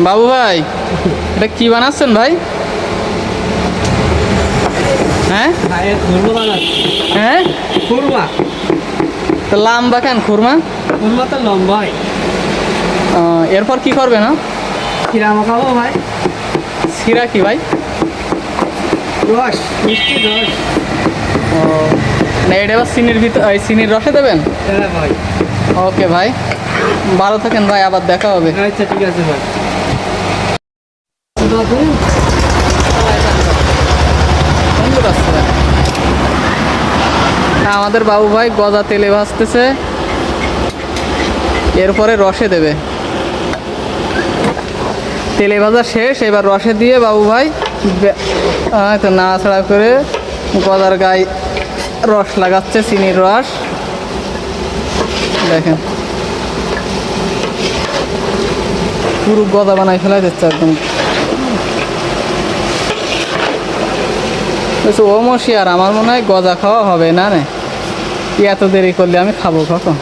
বাবু ভাই, এটা কি বানাচ্ছেন ভাই? হ্যাঁ খুরমা বানাচ্ছি। হ্যাঁ, খুরমা তো লম্বা কেন খুরমা? খুরমা তো লম্বাই। এরপর কি করবে না? খিরা মাখাবো ভাই। শিরা কি ভাই? রস, মিষ্টি রস। ও, না এটা আবার চিনির ভিতর, চিনির রসে দেবেন? হ্যাঁ ভাই। ওকে ভাই, ভালো থাকেন ভাই, আবার দেখা হবে। আচ্ছা ঠিক আছে ভাই। সুন্দর আসছে ভাই। আমাদের বাবু ভাই গজা তেলে ভাজতেছে, এরপরে রসে দেবে। তেলে ভাজা শেষ, এবার রসে দিয়ে বাবু ভাই তো নাড়াচাড়া করে গজার গায়ে রস লাগাচ্ছে, চিনির রস। দেখেন পুরো গজা বানাই ফেলা যাচ্ছে একদম। ও মশি, আর আমার মনে হয় গজা খাওয়া হবে না রে, এত দেরি করলে আমি খাবো কখন?